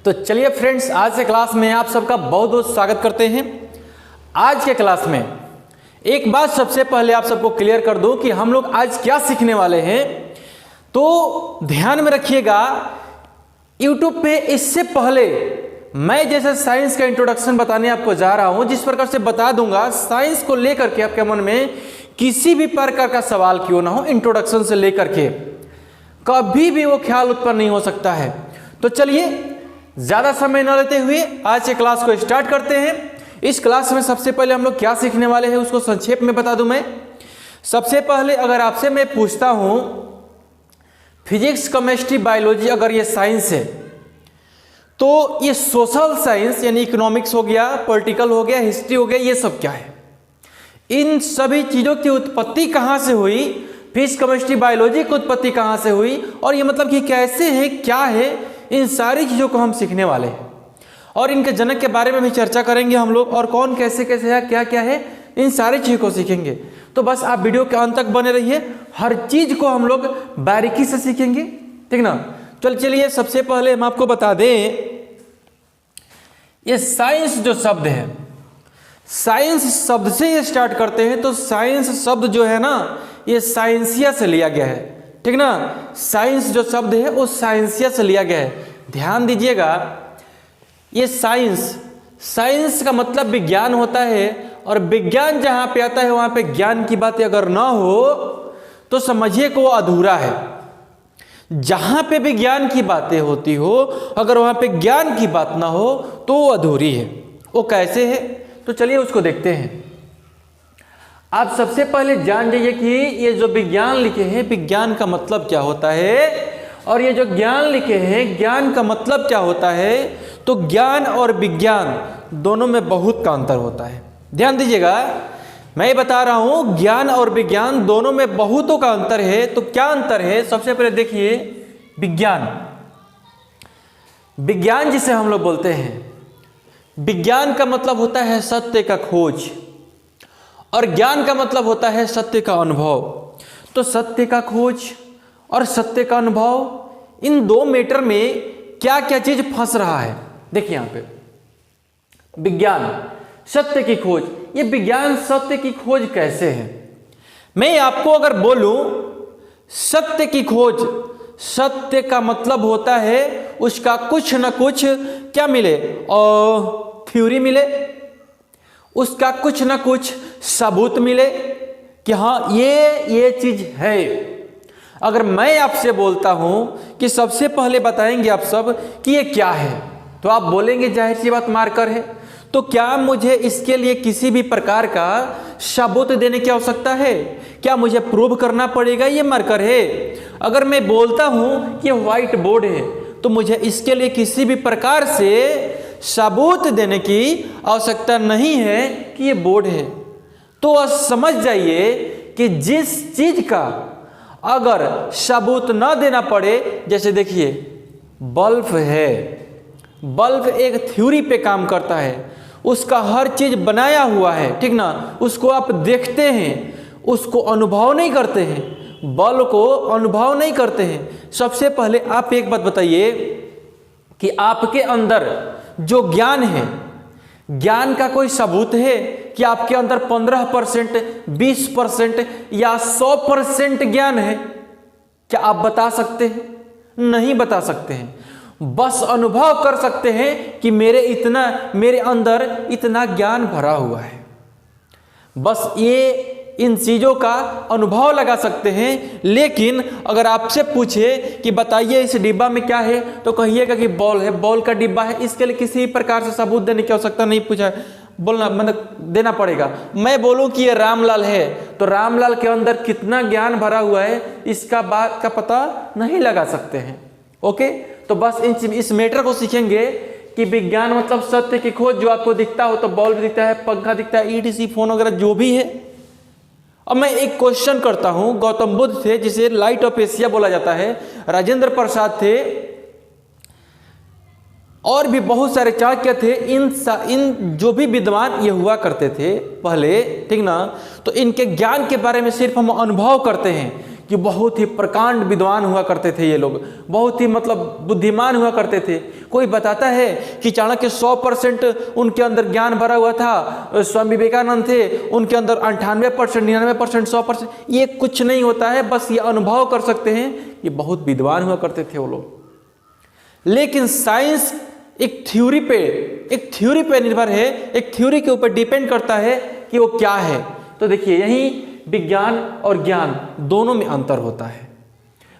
तो चलिए फ्रेंड्स, आज के क्लास में आप सबका बहुत बहुत स्वागत करते हैं। आज के क्लास में एक बात सबसे पहले आप सबको क्लियर कर दूं कि हम लोग आज क्या सीखने वाले हैं, तो ध्यान में रखिएगा। YouTube पे इससे पहले मैं जैसे साइंस का इंट्रोडक्शन बताने आपको जा रहा हूं, जिस प्रकार से बता दूंगा साइंस को लेकर के आपके मन में किसी भी प्रकार का सवाल क्यों ना हो, इंट्रोडक्शन से लेकर के कभी भी वो ख्याल उत्पन्न नहीं हो सकता है। तो चलिए ज्यादा समय न लेते हुए आज के क्लास को स्टार्ट करते हैं। इस क्लास में सबसे पहले हम लोग क्या सीखने वाले हैं उसको संक्षेप में बता दूं मैं। सबसे पहले अगर आपसे मैं पूछता हूं फिजिक्स, केमिस्ट्री, बायोलॉजी अगर ये साइंस है तो ये सोशल साइंस यानी इकोनॉमिक्स हो गया, पॉलिटिकल हो गया, हिस्ट्री हो गया, ये सब क्या है? इन सभी चीजों की उत्पत्ति कहां से हुई, फिजिक्स, केमिस्ट्री, बायोलॉजी की उत्पत्ति कहां से हुई और ये मतलब कि कैसे है, क्या है, इन सारी चीजों को हम सीखने वाले हैं। और इनके जनक के बारे में भी चर्चा करेंगे हम लोग, और कौन कैसे कैसे है, क्या क्या है, इन सारी चीजों को सीखेंगे। तो बस आप वीडियो के अंत तक बने रहिए, हर चीज को हम लोग बारीकी से सीखेंगे, ठीक ना। चलिए सबसे पहले हम आपको बता दें, ये साइंस जो शब्द है, साइंस शब्द से ये स्टार्ट करते हैं। तो साइंस शब्द जो है ना, ये साइंसिया से लिया गया है, ठीक ना। साइंस जो शब्द है वो साइंसिया से लिया गया है। ध्यान दीजिएगा, ये साइंस का मतलब विज्ञान होता है, और विज्ञान जहां पे आता है वहां पे ज्ञान की बातें अगर ना हो तो समझिए कि वो अधूरा है। जहां पे विज्ञान की बातें होती हो, अगर वहां पे ज्ञान की बात ना हो तो वो अधूरी है। वो कैसे है, तो चलिए उसको देखते हैं। आप सबसे पहले जान जाइए कि ये जो विज्ञान लिखे हैं, विज्ञान का मतलब क्या होता है, और ये जो ज्ञान लिखे हैं, ज्ञान का मतलब क्या होता है। तो ज्ञान और विज्ञान दोनों में बहुत का अंतर होता है। ध्यान दीजिएगा, मैं बता रहा हूं ज्ञान और विज्ञान दोनों में बहुतों का अंतर है। तो क्या अंतर है, सबसे पहले देखिए। विज्ञान जिसे हम लोग बोलते हैं, विज्ञान का मतलब होता है सत्य का खोज, और ज्ञान का मतलब होता है सत्य का अनुभव। तो सत्य का खोज और सत्य का अनुभव, इन दो मैटर में क्या क्या चीज फंस रहा है। देखिए यहां पे विज्ञान, सत्य की खोज। ये विज्ञान सत्य की खोज कैसे है? मैं आपको अगर बोलूं सत्य की खोज, सत्य का मतलब होता है उसका कुछ न कुछ क्या मिले, और थ्योरी मिले, उसका कुछ न कुछ सबूत मिले कि हाँ ये चीज है। अगर मैं आपसे बोलता हूं कि सबसे पहले बताएंगे आप सब कि ये क्या है, तो आप बोलेंगे जाहिर सी बात मार्कर है। तो क्या मुझे इसके लिए किसी भी प्रकार का सबूत देने की आवश्यकता है? क्या मुझे प्रूव करना पड़ेगा ये मार्कर है? अगर मैं बोलता हूं कि व्हाइट बोर्ड है, तो मुझे इसके लिए किसी भी प्रकार से सबूत देने की आवश्यकता नहीं है कि ये बोर्ड है। तो समझ जाइए कि जिस चीज का अगर सबूत ना देना पड़े, जैसे देखिए बल्ब है, बल्ब एक थ्योरी पे काम करता है, उसका हर चीज बनाया हुआ है, ठीक ना। उसको आप देखते हैं, उसको अनुभव नहीं करते हैं, बल्ब को अनुभव नहीं करते हैं। सबसे पहले आप एक बात बताइए कि आपके अंदर जो ज्ञान है, ज्ञान का कोई सबूत है कि आपके अंदर 15%, 20% या 100% ज्ञान है? क्या आप बता सकते हैं? नहीं बता सकते हैं। बस अनुभव कर सकते हैं कि मेरे अंदर इतना ज्ञान भरा हुआ है। बस ये इन चीजों का अनुभव लगा सकते हैं। लेकिन अगर आपसे पूछे कि बताइए इस डिब्बा में क्या है, तो कहिएगा कि बॉल है, बॉल का डिब्बा है। इसके लिए किसी प्रकार से सबूत देने की आवश्यकता नहीं, पूछा बोलना मतलब देना पड़ेगा। मैं बोलूं कि ये रामलाल है, तो रामलाल के अंदर कितना ज्ञान भरा हुआ है इसका बात का पता नहीं लगा सकते हैं। ओके, तो बस इस मैटर को सीखेंगे कि विज्ञान मतलब सत्य की खोज। जो आपको दिखता हो तो बल्ब दिखता है, पंखा दिखता है, ईटीसी, फोन वगैरह जो भी है। अब मैं एक क्वेश्चन करता हूं। गौतम बुद्ध थे, जिसे लाइट ऑफ एशिया बोला जाता है, राजेंद्र प्रसाद थे, और भी बहुत सारे चाणक्य थे। इन जो भी विद्वान ये हुआ करते थे पहले, ठीक ना, तो इनके ज्ञान के बारे में सिर्फ हम अनुभव करते हैं कि बहुत ही प्रकांड विद्वान हुआ करते थे ये लोग, बहुत ही मतलब बुद्धिमान हुआ करते थे। कोई बताता है कि चाणक्य 100% उनके अंदर ज्ञान भरा हुआ था, स्वामी विवेकानंद थे उनके अंदर 98%, 99%, 100%, ये कुछ नहीं होता है, बस ये अनुभव कर सकते हैं, ये बहुत विद्वान हुआ करते थे वो लोग। लेकिन साइंस एक थ्योरी पे निर्भर है, एक थ्योरी के ऊपर डिपेंड करता है कि वो क्या है। तो देखिए यही विज्ञान और ज्ञान दोनों में अंतर होता है।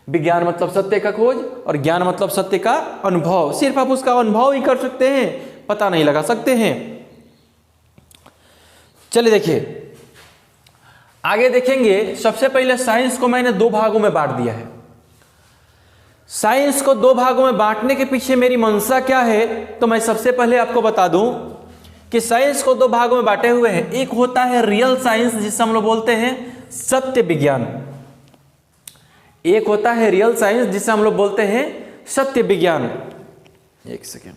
विज्ञान मतलब सत्य का खोज और ज्ञान मतलब सत्य का अनुभव। सिर्फ आप उसका अनुभव ही कर सकते हैं, पता नहीं लगा सकते हैं। चलिए देखिए आगे देखेंगे। सबसे पहले साइंस को मैंने दो भागों में बांट दिया है। साइंस को दो भागों में बांटने के पीछे मेरी मंशा क्या है, तो मैं सबसे पहले आपको बता दूं कि साइंस को दो भागों में बांटे हुए हैं। एक होता है रियल साइंस जिसे हम लोग बोलते हैं सत्य विज्ञान, एक होता है रियल साइंस जिसे हम लोग बोलते हैं सत्य विज्ञान। एक सेकेंड,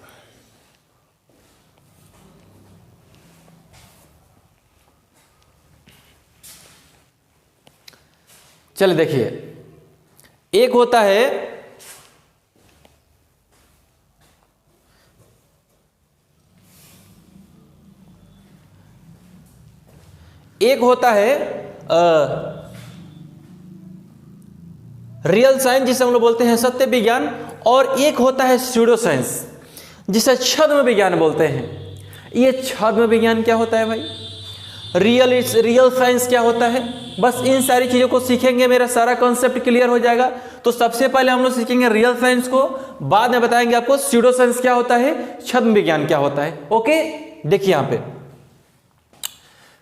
चलिए देखिए, एक होता है रियल साइंस जिसे हम लोग बोलते हैं सत्य विज्ञान, और एक होता है स्यूडो साइंस जिसे छद्म विज्ञान बोलते हैं। ये छद्म विज्ञान क्या होता है भाई, रियल साइंस क्या होता है, बस इन सारी चीज़ों को सीखेंगे मेरा सारा कॉन्सेप्ट क्लियर हो जाएगा। तो सबसे पहले हम लोग सीखेंगे रियल साइंस को, बाद में बताएंगे आपको स्यूडो साइंस क्या होता है, छद्म विज्ञान क्या होता है। ओके, देखिए यहाँ पे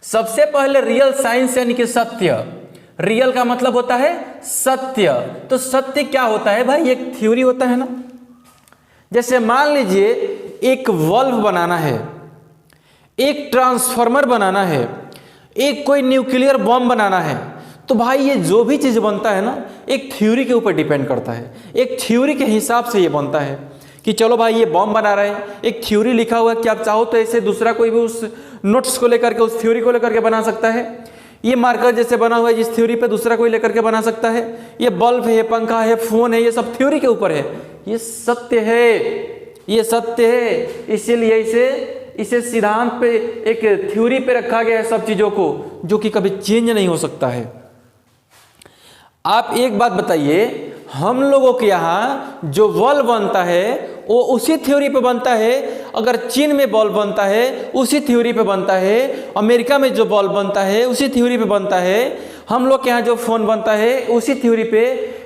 सबसे पहले रियल साइंस यानी कि सत्य। रियल का मतलब होता है सत्य। तो सत्य क्या होता है भाई, एक थ्योरी होता है ना। जैसे मान लीजिए एक बल्ब बनाना है, एक ट्रांसफार्मर बनाना है, एक कोई न्यूक्लियर बम बनाना है, तो भाई ये जो भी चीज़ बनता है ना एक थ्योरी के ऊपर डिपेंड करता है। एक थ्योरी के हिसाब से ये बनता है कि चलो भाई ये बम बना रहे हैं, एक थ्योरी लिखा हुआ है कि आप चाहो तो ऐसे दूसरा कोई भी उस नोट्स को लेकर के उस थ्योरी को लेकर के बना सकता है। ये मार्कर जैसे बना हुआ है जिस थ्योरी पे दूसरा कोई लेकर के बना सकता है। ये बल्ब है, ये पंखा है, फोन है, ये सब थ्योरी के ऊपर है। ये सत्य है, ये सत्य है, इसीलिए इसे सिद्धांत पे एक थ्योरी पे रखा गया है सब चीज़ों को, जो कि कभी चेंज नहीं हो सकता है। आप एक बात बताइए, हम लोगों के यहाँ जो बल्ब बनता है वो उसी थ्योरी पे बनता है। अगर चीन में बल्ब बनता है उसी थ्योरी पे बनता है, अमेरिका में जो बल्ब बनता है उसी थ्योरी पे बनता है, हम लोग के यहाँ जो फोन बनता है उसी थ्योरी पे।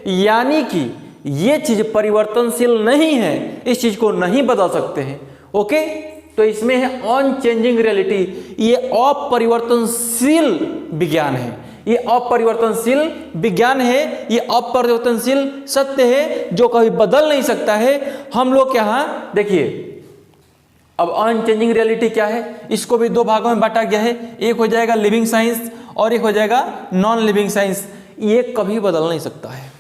यानी कि ये चीज़ परिवर्तनशील नहीं है, इस चीज़ को नहीं बदल सकते हैं। ओके, तो इसमें है अनचेंजिंग रियलिटी, ये अपरिवर्तनशील विज्ञान है, ये अपरिवर्तनशील विज्ञान है, ये अपरिवर्तनशील सत्य है जो कभी बदल नहीं सकता है। हम लोग के यहाँ देखिए, अब अनचेंजिंग रियलिटी क्या है, इसको भी दो भागों में बांटा गया है। एक हो जाएगा लिविंग साइंस और एक हो जाएगा नॉन लिविंग साइंस। ये कभी बदल नहीं सकता है।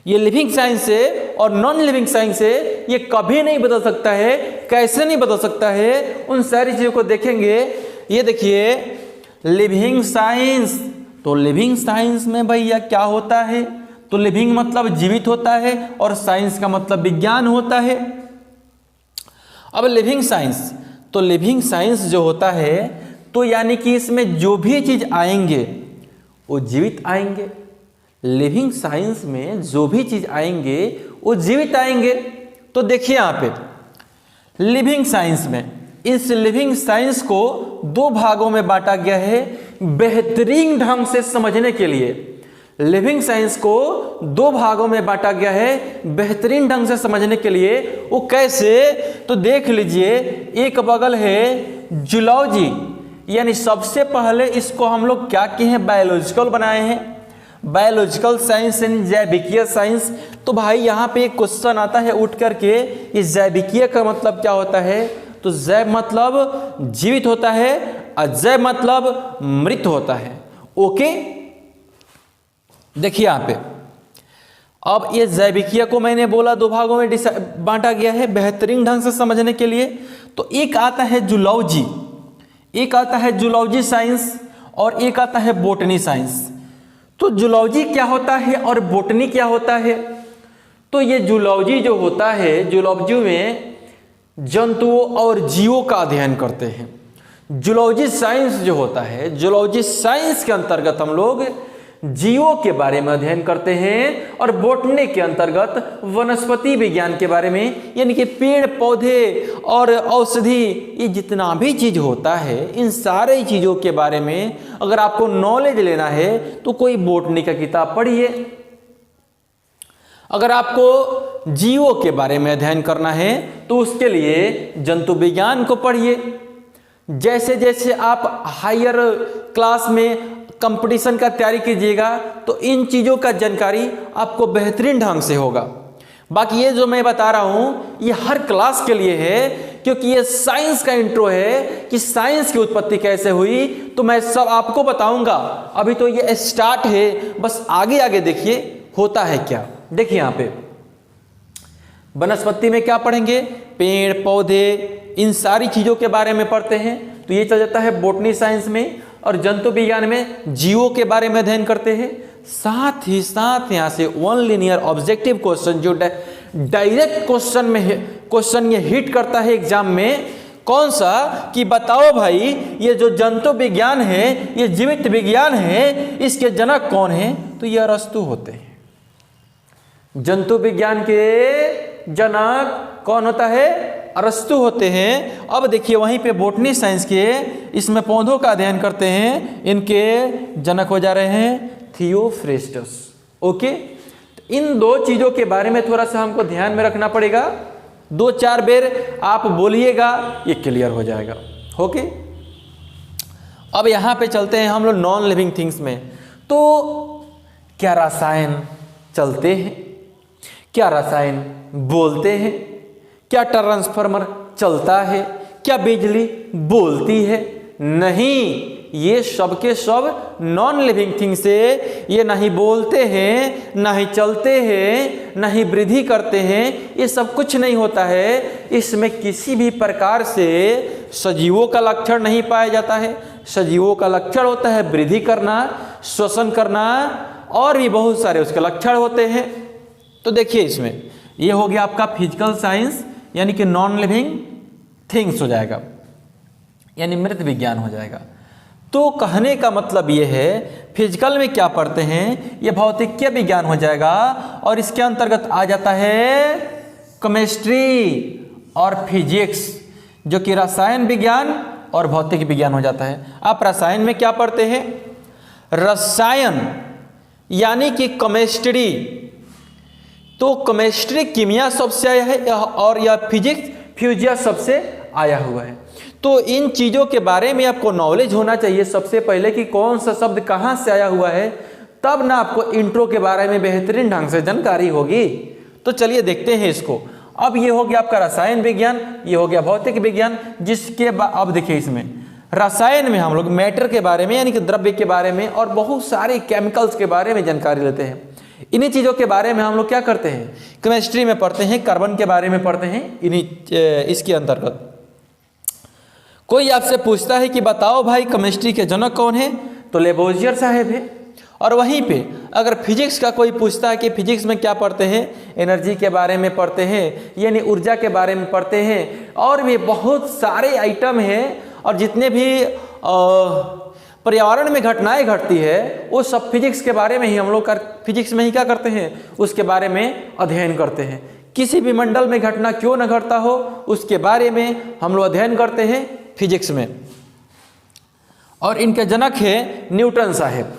ये लिविंग साइंस है और नॉन लिविंग साइंस है, ये कभी नहीं बदल सकता है। कैसे नहीं बदल सकता है, उन सारी चीज़ों को देखेंगे। ये देखिए लिविंग साइंस, तो लिविंग साइंस में भैया क्या होता है, तो लिविंग मतलब जीवित होता है और साइंस का मतलब विज्ञान होता है। अब लिविंग साइंस, तो लिविंग साइंस जो होता है तो यानी कि इसमें जो भी चीज़ आएंगे वो जीवित आएंगे। लिविंग साइंस में जो भी चीज़ आएंगे वो जीवित आएंगे। तो देखिए यहाँ पे लिविंग साइंस में, इस लिविंग साइंस को दो भागों में बांटा गया है बेहतरीन ढंग से समझने के लिए। लिविंग साइंस को दो भागों में बांटा गया है बेहतरीन ढंग से समझने के लिए। वो कैसे, तो देख लीजिए, एक बगल है जूलॉजी, यानी सबसे पहले इसको हम लोग क्या किए हैं, बायोलॉजिकल बनाए हैं, बायोलॉजिकल साइंस यानी जैविकीय साइंस। तो भाई यहाँ पे एक क्वेश्चन आता है उठ करके, ये जैविकीय का मतलब क्या होता है, तो जैव मतलब जीवित होता है, अजैव मतलब मृत होता है। ओके, देखिए यहाँ पे अब ये जैविकीय को मैंने बोला दो भागों में बांटा गया है बेहतरीन ढंग से समझने के लिए। तो एक आता है जूलॉजी, एक आता है जूलॉजी साइंस और एक आता है बोटनी साइंस। तो जूलॉजी क्या होता है और बोटनी क्या होता है? तो ये जूलॉजी जो होता है, जूलॉजी में जंतुओं और जीवों का अध्ययन करते हैं। जूलॉजी साइंस जो होता है, जूलॉजी साइंस के अंतर्गत हम लोग जीवों के बारे में अध्ययन करते हैं, और बोटनी के अंतर्गत वनस्पति विज्ञान के बारे में, यानी कि पेड़ पौधे और औषधि, ये जितना भी चीज होता है इन सारे चीजों के बारे में अगर आपको नॉलेज लेना है तो कोई बोटनी का किताब पढ़िए। अगर आपको जीवों के बारे में अध्ययन करना है तो उसके लिए जंतु विज्ञान को पढ़िए। जैसे जैसे आप हायर क्लास में कंपटीशन का तैयारी कीजिएगा तो इन चीज़ों का जानकारी आपको बेहतरीन ढंग से होगा। बाकी ये जो मैं बता रहा हूँ ये हर क्लास के लिए है, क्योंकि ये साइंस का इंट्रो है कि साइंस की उत्पत्ति कैसे हुई, तो मैं सब आपको बताऊंगा। अभी तो ये स्टार्ट है, बस आगे आगे देखिए होता है क्या। देखिए यहाँ पे वनस्पति में क्या पढ़ेंगे, पेड़ पौधे, इन सारी चीज़ों के बारे में पढ़ते हैं, तो ये चल जाता है बोटनी साइंस में। और जंतु विज्ञान में जीवों के बारे में अध्ययन करते हैं। साथ ही साथ यहाँ से वन लीनियर ऑब्जेक्टिव क्वेश्चन, जो डायरेक्ट क्वेश्चन ये हिट करता है एग्जाम में, कौन सा, कि बताओ भाई ये जो जंतु विज्ञान है, ये जीवित विज्ञान है, इसके जनक कौन है? तो ये अरस्तु होते हैं। जंतु विज्ञान के जनक कौन होता है? अरस्तु होते हैं। अब देखिए वहीं पे बोटनी साइंस के, इसमें पौधों का अध्ययन करते हैं, इनके जनक हो जा रहे हैं थियोफ्रेस्टस। ओके, तो इन दो चीजों के बारे में थोड़ा सा हमको ध्यान में रखना पड़ेगा। 2-4 बेर आप बोलिएगा, ये क्लियर हो जाएगा। ओके, अब यहाँ पे चलते हैं हम लोग नॉन लिविंग थिंग्स में। तो क्या रसायन चलते हैं? क्या रसायन बोलते हैं? क्या ट्रांसफार्मर चलता है? क्या बिजली बोलती है? नहीं, ये सब के सब नॉन लिविंग थिंग से, ये नहीं बोलते हैं, ना ही चलते हैं, ना ही वृद्धि करते हैं, ये सब कुछ नहीं होता है। इसमें किसी भी प्रकार से सजीवों का लक्षण नहीं पाया जाता है। सजीवों का लक्षण होता है वृद्धि करना, श्वसन करना, और भी बहुत सारे उसके लक्षण होते हैं। तो देखिए इसमें ये हो गया आपका फिजिकल साइंस, यानी कि नॉन लिविंग थिंग्स हो जाएगा, यानी मृत विज्ञान हो जाएगा। तो कहने का मतलब ये है, फिजिकल में क्या पढ़ते हैं, ये भौतिकीय विज्ञान हो जाएगा, और इसके अंतर्गत आ जाता है केमिस्ट्री और फिजिक्स, जो कि रसायन विज्ञान और भौतिक विज्ञान हो जाता है। आप रसायन में क्या पढ़ते हैं? रसायन यानी कि केमिस्ट्री, तो केमिस्ट्री किमिया शब्द से आया है, और यह फिजिक्स फ्यूजिया शब्द से आया हुआ है। तो इन चीज़ों के बारे में आपको नॉलेज होना चाहिए सबसे पहले, कि कौन सा शब्द कहाँ से आया हुआ है, तब ना आपको इंट्रो के बारे में बेहतरीन ढंग से जानकारी होगी। तो चलिए देखते हैं इसको। अब ये हो गया आपका रसायन विज्ञान, ये हो गया भौतिक विज्ञान, जिसके अब देखिए इसमें रसायन में हम लोग मैटर के बारे में, यानी कि द्रव्य के बारे में, और बहुत सारे केमिकल्स के बारे में जानकारी लेते हैं। इन्हीं चीज़ों के बारे में हम लोग क्या करते हैं, केमिस्ट्री में पढ़ते हैं, कार्बन के बारे में पढ़ते हैं। इसके अंतर्गत कोई आपसे पूछता है कि बताओ भाई केमिस्ट्री के जनक कौन है, तो लेबोजियर साहब है। और वहीं पे अगर फिजिक्स का कोई पूछता है कि फिजिक्स में क्या पढ़ते हैं, एनर्जी के बारे में पढ़ते हैं, यानी ऊर्जा के बारे में पढ़ते हैं, और भी बहुत सारे आइटम हैं, और जितने भी पर्यावरण में घटनाएं घटती है वो सब फिजिक्स के बारे में ही हम लोग फिजिक्स में ही क्या करते हैं, उसके बारे में अध्ययन करते हैं। किसी भी मंडल में घटना क्यों न घटता हो, उसके बारे में हम लोग अध्ययन करते हैं फिजिक्स में। और इनके जनक है न्यूटन साहब,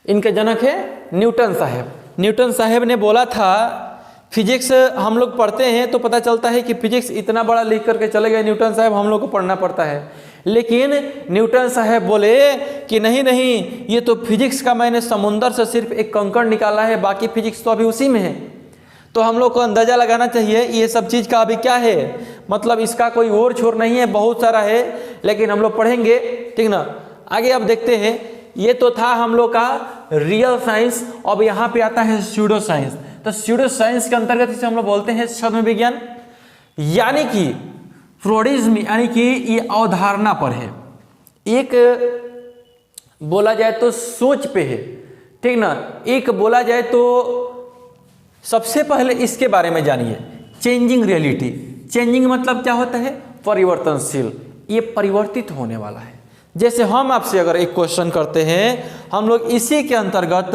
इनके जनक है न्यूटन साहब। न्यूटन साहब ने बोला था, फिजिक्स हम लोग पढ़ते हैं तो पता चलता है कि फिजिक्स इतना बड़ा लिख करके चले गए न्यूटन साहब, हम लोग को पढ़ना पड़ता है। लेकिन न्यूटन साहब बोले कि नहीं नहीं, ये तो फिजिक्स का मैंने समुंदर से सिर्फ एक कंकड़ निकाला है, बाकी फिजिक्स तो अभी उसी में है। तो हम लोग को अंदाजा लगाना चाहिए ये सब चीज़ का अभी क्या है, मतलब इसका कोई और छोर नहीं है, बहुत सारा है, लेकिन हम लोग पढ़ेंगे, ठीक ना। आगे अब देखते हैं, ये तो था हम लोग का रियल साइंस। अब यहाँ पे आता है स्यूडो साइंस। तो स्यूडो साइंस के अंतर्गत इसे हम लोग बोलते हैं छद्म विज्ञान, यानी कि फ्रॉडिज्म, यानी कि ये अवधारणा पर है, एक बोला जाए तो सोच पे है, ठीक ना। एक बोला जाए तो सबसे पहले इसके बारे में जानिए, चेंजिंग रियलिटी। चेंजिंग मतलब क्या होता है? परिवर्तनशील, ये परिवर्तित होने वाला है। जैसे हम आपसे अगर एक क्वेश्चन करते हैं, हम लोग इसी के अंतर्गत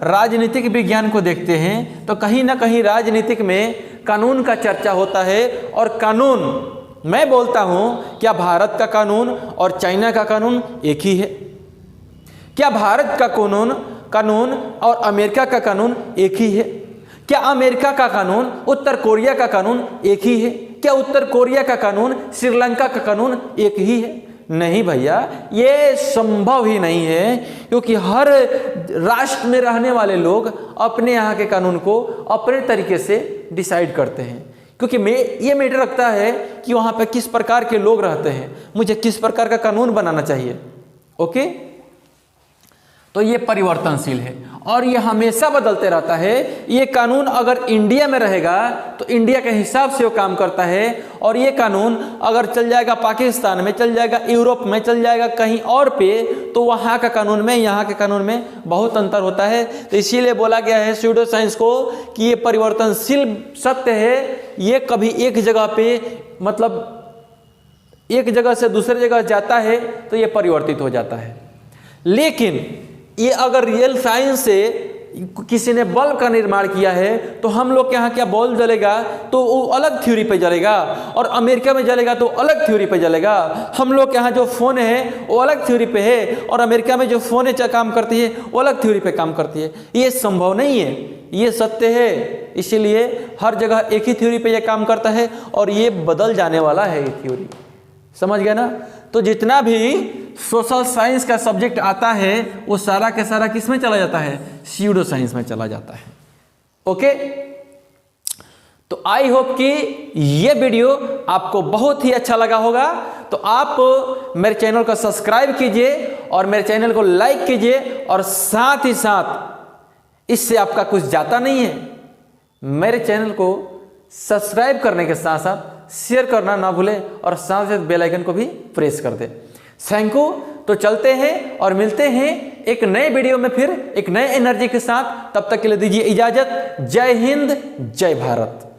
राजनीतिक विज्ञान को देखते हैं, तो कहीं ना कहीं राजनीतिक में कानून का चर्चा होता है। और कानून, मैं बोलता हूं, क्या भारत का कानून और चाइना का कानून एक ही है? क्या भारत का कानून और अमेरिका का कानून एक ही है? क्या अमेरिका का कानून उत्तर कोरिया का कानून एक ही है? क्या उत्तर कोरिया का कानून श्रीलंका का कानून एक ही है? नहीं भैया, ये संभव ही नहीं है, क्योंकि हर राष्ट्र में रहने वाले लोग अपने यहाँ के कानून को अपने तरीके से डिसाइड करते हैं। क्योंकि ये मैटर रखता है कि वहाँ पे किस प्रकार के लोग रहते हैं, मुझे किस प्रकार का कानून बनाना चाहिए। ओके, तो ये परिवर्तनशील है और ये हमेशा बदलते रहता है। ये कानून अगर इंडिया में रहेगा तो इंडिया के हिसाब से वो काम करता है, और ये कानून अगर चल जाएगा पाकिस्तान में, चल जाएगा यूरोप में, चल जाएगा कहीं और पे, तो वहाँ का कानून में यहाँ के कानून में बहुत अंतर होता है। तो इसीलिए बोला गया है स्यूडो साइंस को कि ये परिवर्तनशील सत्य है। ये कभी एक जगह पे, मतलब एक जगह से दूसरी जगह जाता है तो ये परिवर्तित हो जाता है। लेकिन ये अगर रियल साइंस से किसी ने बल्ब का निर्माण किया है, तो हम लोग के यहाँ क्या बल्ब जलेगा तो वो अलग थ्योरी पे जलेगा, और अमेरिका में जलेगा तो अलग थ्योरी पे जलेगा। हम लोग के यहाँ जो फ़ोन है वो अलग थ्योरी पे है, और अमेरिका में जो फ़ोन है काम करती है वो अलग थ्योरी पे काम करती है। ये संभव नहीं है, ये सत्य है। इसीलिए हर जगह एक ही थ्योरी पे ये काम करता है, और ये बदल जाने वाला है ये थ्योरी। समझ गया ना। तो जितना भी सोशल साइंस का सब्जेक्ट आता है वो सारा के सारा किस में चला जाता है? स्यूडो साइंस में चला जाता है। ओके, तो आई होप कि ये वीडियो आपको बहुत ही अच्छा लगा होगा। तो आप मेरे चैनल को सब्सक्राइब कीजिए और मेरे चैनल को लाइक कीजिए, और साथ ही साथ इससे आपका कुछ जाता नहीं है, मेरे चैनल को सब्सक्राइब करने के साथ साथ शेयर करना ना भूलें, और साथ साथ बेल आइकन को भी प्रेस कर दें। Thank you. तो चलते हैं और मिलते हैं एक नए वीडियो में, फिर एक नए एनर्जी के साथ। तब तक के लिए दीजिए इजाजत। जय हिंद, जय भारत।